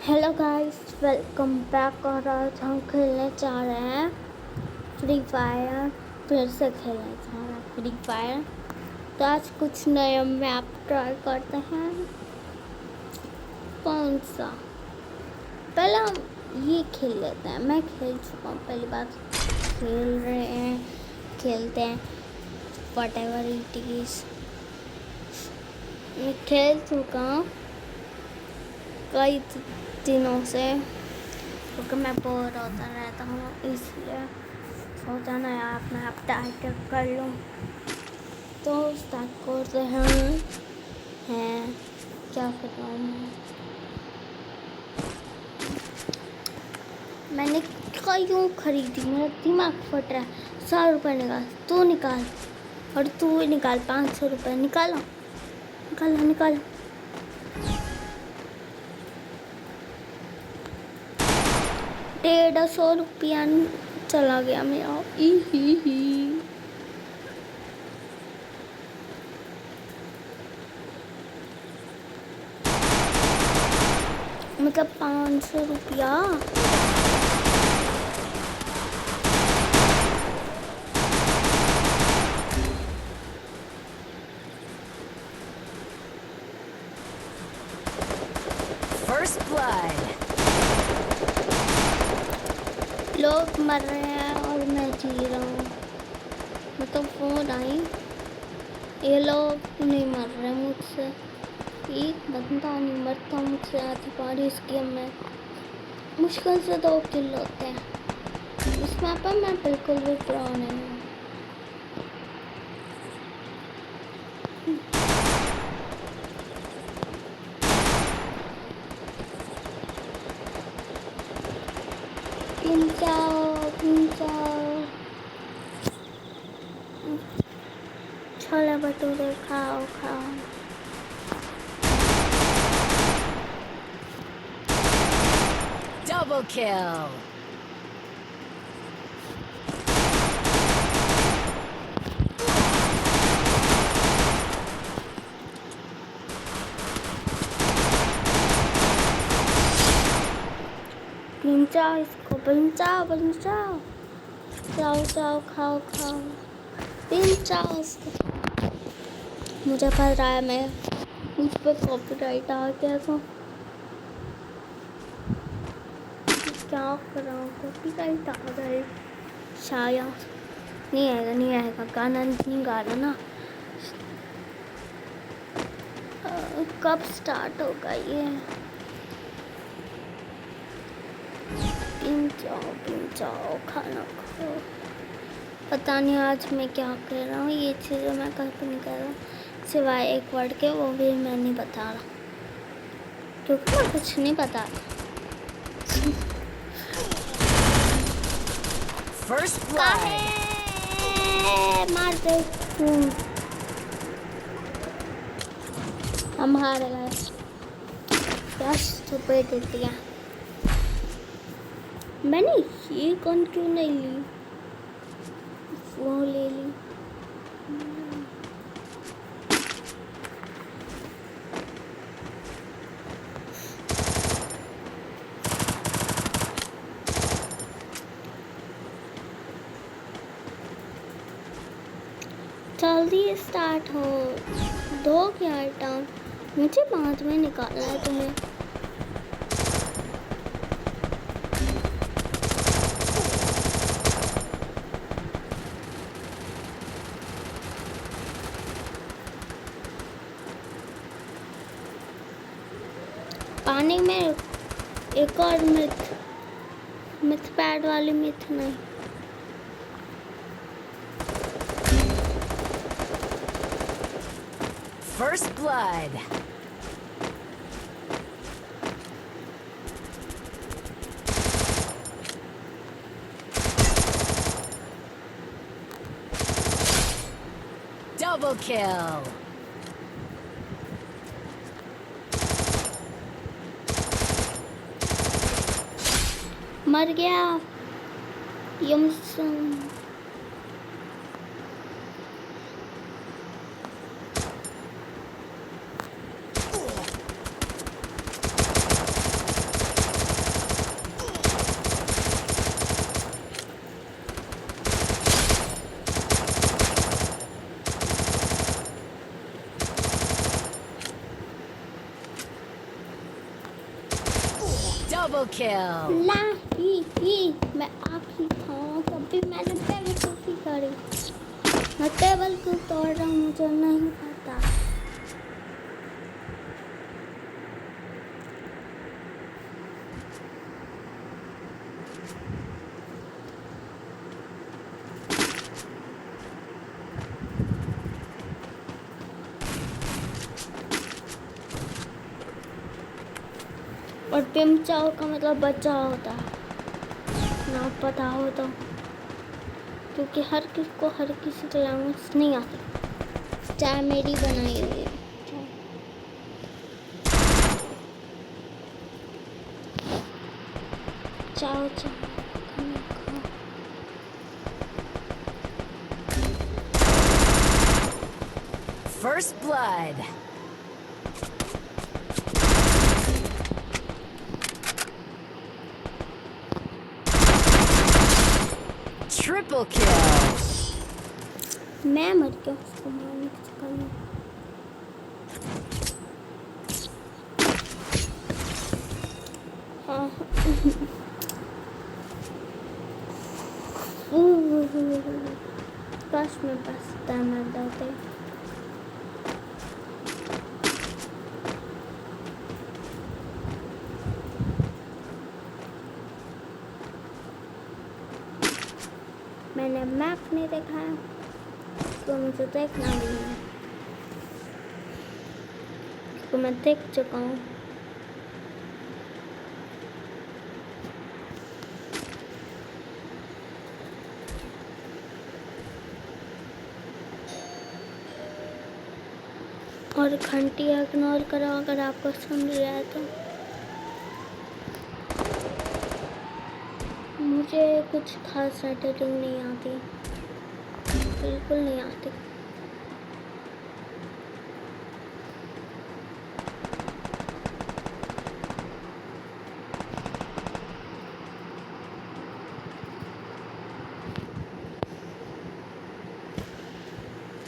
Hello guys, welcome back. और आज हम खेलने जा रहे हैं फ्री फायर। फिर से खेलने जा रहे हैं फ्री फायर। तो आज कुछ नया मैप ट्राई करते हैं। कौन सा? पहले हम ये खेल लेते हैं। मैं खेल चुका हूँ, पहली बार खेल रहे हैं, खेलते हैं। व्हाटएवर इट इज, मैं खेल चुका हूँ कई दिनों से, क्योंकि मैं बोर होता रहता हूँ, इसलिए सोचा नया अपना आप टाइटल कर लूँ। तो स्टार्ट करते हैं। क्या कर रहा हूँ मैंने क्यों खरीदी? मेरा दिमाग फट रहा है। 100 रुपये निकाल, तू निकाल, और तू निकाल 500 रुपये। निकालो निकालो निकालो। 150 रुपया चला गया मेरा। ही मतलब 500 रुपया। First blood. लोग मर रहे हैं और मैं जी रहा हूँ। मतलब फोन आई, ये लोग नहीं मर रहे मुझसे। एक बंदा नहीं मरता मुझसे आधी बार इस गेम में। मुश्किल से 2 किल होते हैं। इस मैप पर मैं बिल्कुल भी प्रो नहीं हूँ। छोले भटूरे खाओ खाओ। Double kill. बचाओ इसको, बचाओ बचाओ। जाओ जाओ, खाओ खाओ, बचाओ इसको। मुझे पता रहा है मैं मुझ पर कॉपीराइट आ गया तो क्या कर रहा हूँ। कॉपीराइट आ गए शायद। नहीं आएगा नहीं आएगा, गाना नहीं गा रहा ना। कब स्टार्ट होगा ये? जाओ खाना खाओ। पता नहीं आज मैं क्या कर रहा हूँ। ये चीज़ें मैं कभी नहीं कर रहा, सिवाय एक वर्ड के, वो भी मैं नहीं बता रहा क्योंकि मैं कुछ नहीं बता रहा। First blood. मार दे। हम हार गए। यस, सुपर दे दिया। मैंने ये गन क्यों नहीं ली? वो ले ली। जल्दी स्टार्ट हो। 2 क्या आइटम मुझे बाद में निकालना है तुम्हें। पानी में एक और मिथ पैड वाली मिथ नहीं। First blood. Double kill. मर गया। यमसम Double kill. ला ही मैं आखिरी था, तभी मैंने टेबल टूटी करी। मैं टेबल क्यों तोड़ रहा हूँ मुझे नहीं पता। और पिमचाओ का मतलब बच्चा होता है ना, पता हो तो, क्योंकि हर किसी की लैंग्वेज नहीं आती, चाहे मेरी बनाई हुई है। चाओ चाओ First blood. Triple kill. मैं मर गया उसको मारने के चक्कर में। हाँ बस में बस मर जाते। मैंने मैप नहीं देखा है तो मुझे देखना भी है, तो मैं देख चुका हूँ। और घंटी इग्नोर करो अगर आपको सुन रहा है तो। मुझे कुछ खास एडिटिंग नहीं आती, बिल्कुल नहीं आती।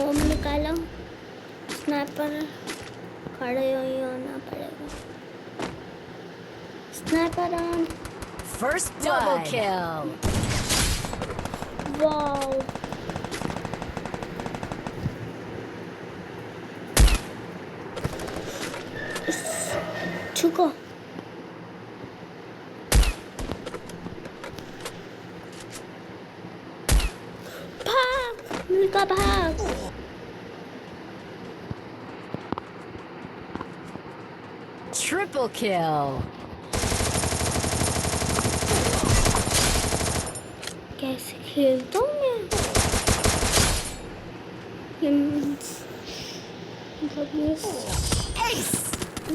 ओम निकालो, स्नाइपर खड़े ही होना पड़ेगा। Sniper on. First double kill. Wow छुको। भाग मिलका भाग। Triple kill. कैसे खेलता हूँ मैं?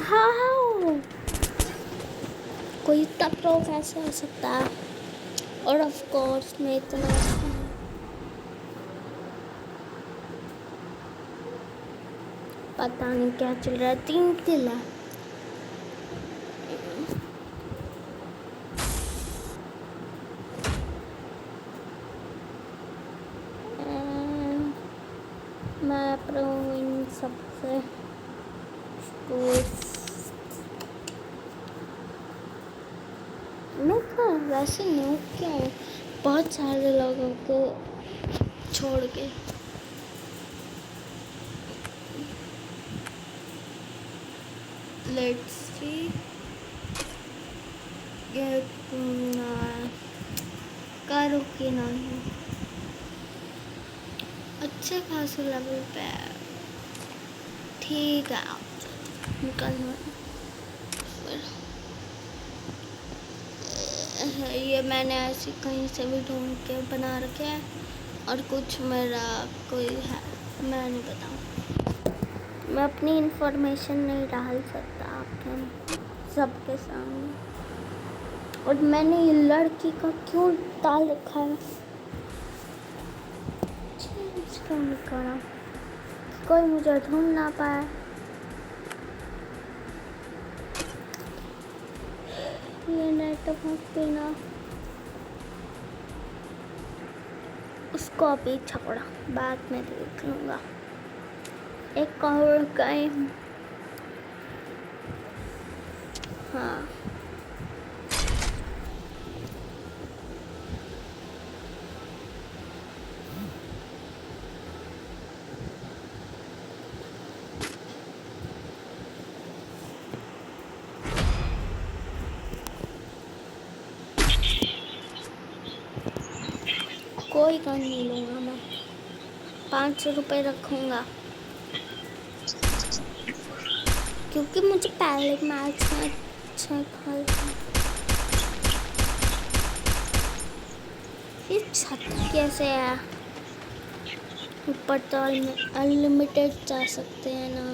हाँ कोई इतना प्रो कैसे हो सकता है? और ऑफ कोर्स मैं इतना पता नहीं क्या चल रहा है। 3 किल है। मैं प्रो इन सबसे मैं वैसे नो क्यों बहुत सारे लोगों को छोड़ के। लेट्स सी करो कि नहीं, अच्छे खासे लेवल पे है। ठीक है निकलना। ये मैंने ऐसे कहीं से भी ढूंढ के बना रखे है, और कुछ मेरा कोई है, मैं नहीं बताऊँ। मैं अपनी इंफॉर्मेशन नहीं डाल सकता आपके सबके सामने। और मैंने ये लड़की का क्यों डाल रखा है, क्यों नहीं करा, कोई मुझे ढूंढ ना पाए। ये नेटवर्क पे ना उसको अभी छोड़ा, बाद में देख लूँगा। एक और गए। हाँ कोई गन नहीं लूँगा मैं, 500 रुपये रखूँगा, क्योंकि मुझे पहले मैच में अच्छा खासा। ये छत कैसे है? ऊपर तो अनलिमिटेड जा सकते हैं ना,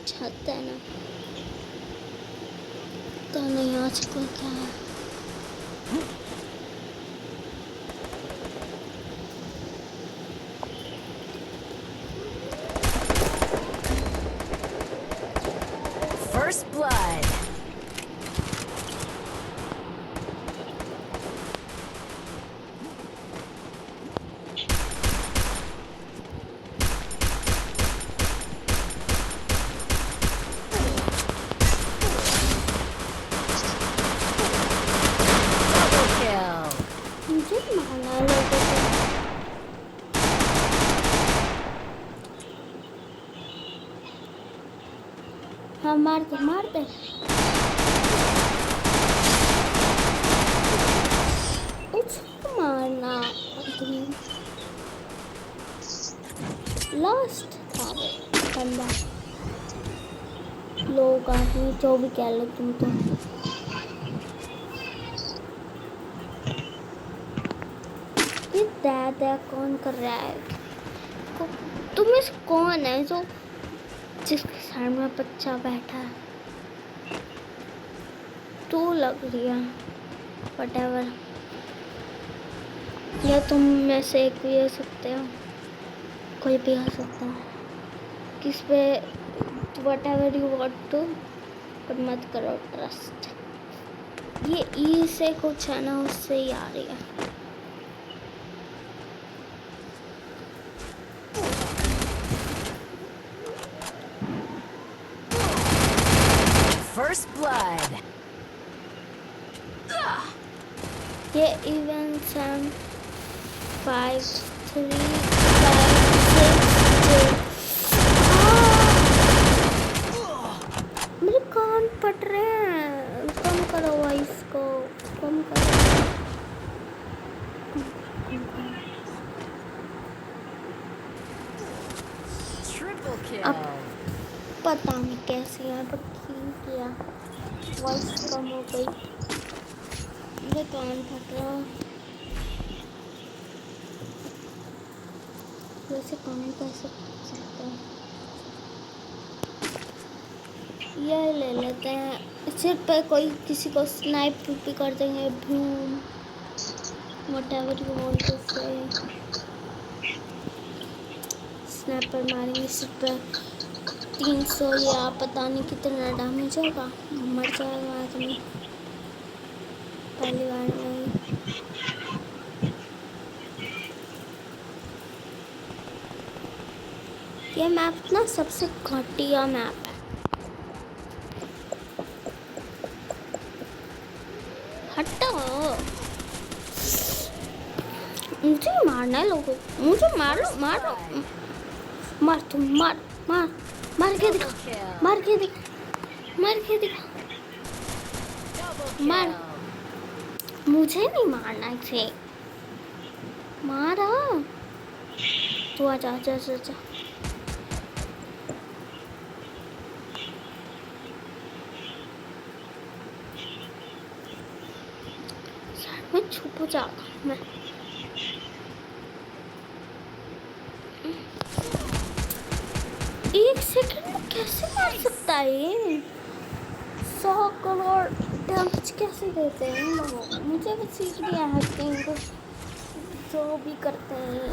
छत है ना, तो नहीं आजकल क्या है। First blood. Double kill. मुझे मारना है लोगों को। हाँ मार दे मार दे। उसको मारना अभी लास्ट था वो बंदा। लोग आदमी जो भी कह लो तुम तो। ये दादा कौन कर रहा है? तुम इस कौन है जो जिसके साइड में बच्चा बैठा है? तू लग रही है whatever। या तुम में से एक भी हो सकते हो, कोई भी हो सकता है। किस पे whatever you want to, पर मत करो ट्रस्ट। ये ई से कुछ है ना, उससे ही आ रही है। First blood. ये इवेंट 7 5 3 5 6 मेरे कान फट रहे हैं। कम करो वॉइस को, कम करो। Triple kill. अब पता नहीं कैसे है, पर ठीक किया। वॉइस कम हो गई, मेरे कान फट रहा। वैसे कान कैसे फट सकते हैं? ये ले लेते हैं। सिर्फ पे कोई किसी को स्नाइप भी कर देंगे। Boom whatever you want to say। Sniper मारेंगे सिर्फ पे 300 या पता नहीं कितना डैमेज होगा। मर जाएगा आदमी पहली बार में। ये मैप ना सबसे घटिया मैप है। हटो, मुझे मारना है लोगों को। मुझे मारो मारो, मार तुम, मार मार मार के दिखा, मार के दिखा, मार के दिखा, मार। मुझे नहीं मारना इसे, मारा। तू आजा आजा आजा। मैं छुप जाऊंगा मैं। एक सेकंड में कैसे मार सकता है ये? 100 करोड़ डैमेज कैसे देते हैं इन लोगों को? मुझे भी सीख लिया है हैकिंग, जो भी करते हैं।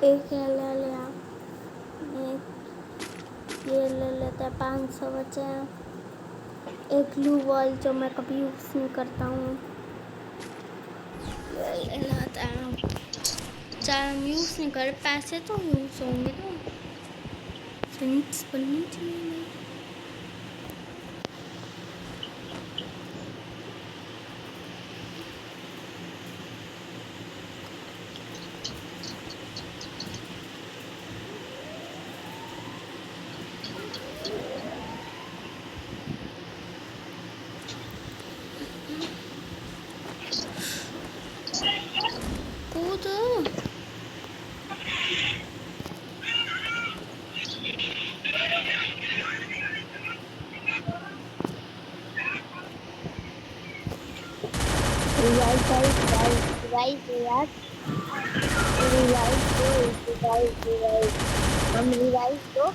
एक ये ले लिया, ये ले लेते हैं। 500 बचे हैं। एक ग्लू वॉल जो मैं कभी यूज़ नहीं करता हूँ, ले लेते हैं। चाहे हम यूज़ नहीं करें, पैसे तो यूज़ होंगे तो फिनिक्स बननी चाहिए। तो रिवाइव गाइस रिवाइव यार रिवाइव हम रिवाइव दो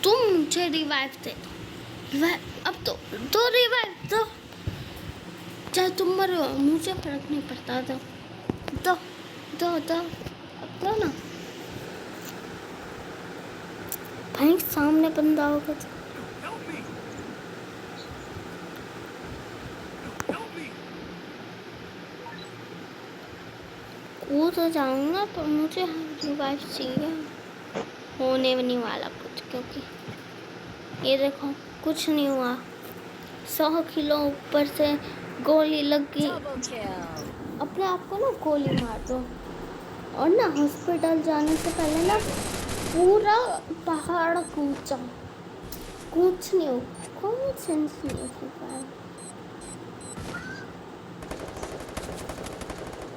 तुम मुझे रिवाइव दे दो। रिवाइव अब तो रिवाइव दो। चाहे तुम मरो मुझे फर्क नहीं पड़ता। दो दो दो अब दो ना। भाई सामने बंदा होगा तो वो तो जाऊंगा पर मुझे रिवाइव चाहिए। होने नहीं वाला कुछ, क्योंकि ये देखो कुछ नहीं हुआ। 100 किलो ऊपर से गोली लग गई। Double kill. अपने आप को ना गोली मार दो और ना हॉस्पिटल जाने से पहले ना पूरा पहाड़ कूद जाओ। कुछ नहीं हो, कोई सेंस नहीं है।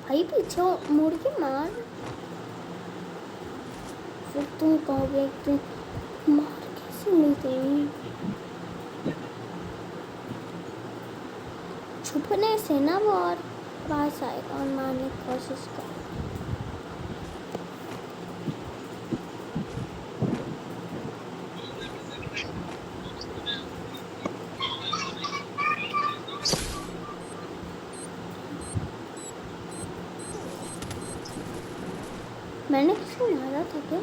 भाई पीछे मुड़ के मार। फिर तुम कहोगे कि मार कैसे नहीं गई। छुपने से ना वो और पास आएगा और मारने की कोशिश कर। मैंने किसको मारा था क्या?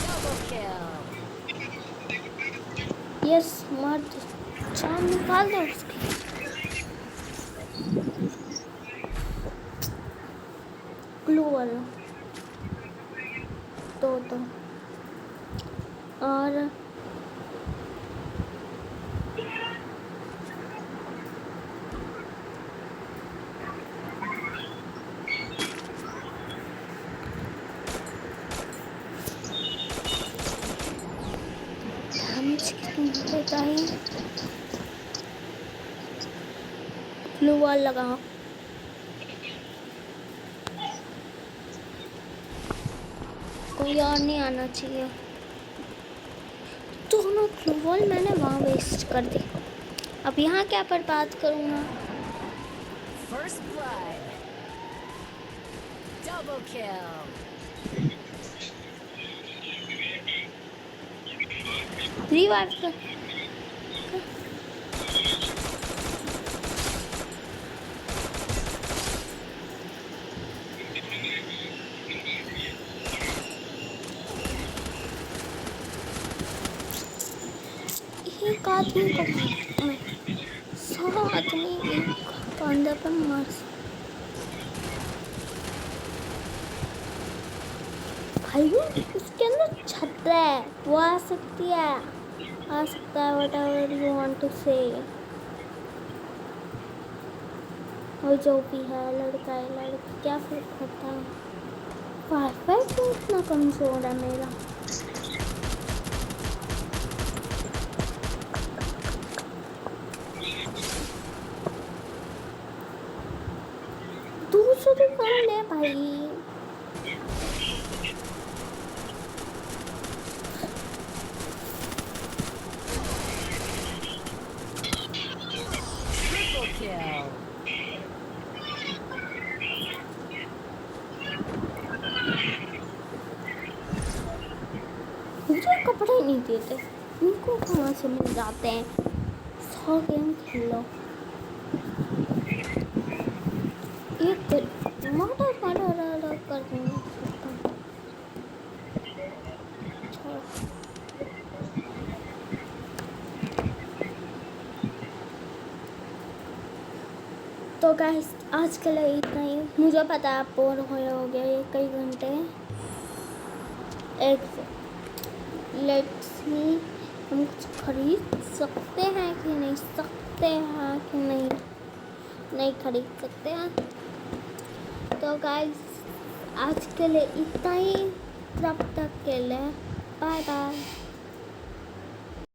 Double kill. यस मार दो, जान निकाल दो उसकी। ग्लू वाला तो और ग्लू वाल लगाओ। कोई और नहीं आना चाहिए। दोनों ग्लू वॉल मैंने वहाँ वेस्ट कर दी। अब यहाँ क्या बर्बाद करूँगा? First blood. Double kill. Revive कर। एक आदमी को 100 आदमी एक कंधे पर मार। भाई उसके अंदर छतरा है, वो आ सकती है, आ सकता है। whatever you want to say। और जो भी है, लड़का है लड़की क्या फर्क होता है। वाईफाई क्यों इतना कमजोर है मेरा? दूसरी कर ले भाई। Triple kill. मुझे कपड़े नहीं देते, इनको कहाँ से मिल जाते हैं? 100 गेम खेल लो। एक मारा कर दूँगा। तो गाइस आज के लिए इतना ही। मुझे पता है आप बोर हो गए ये कई घंटे। एक लेट्स सी, हम कुछ खरीद सकते हैं कि नहीं सकते हैं कि नहीं खरीद सकते हैं। तो गाइस आज के लिए इतना ही। तब तक के लिए बाय बाय।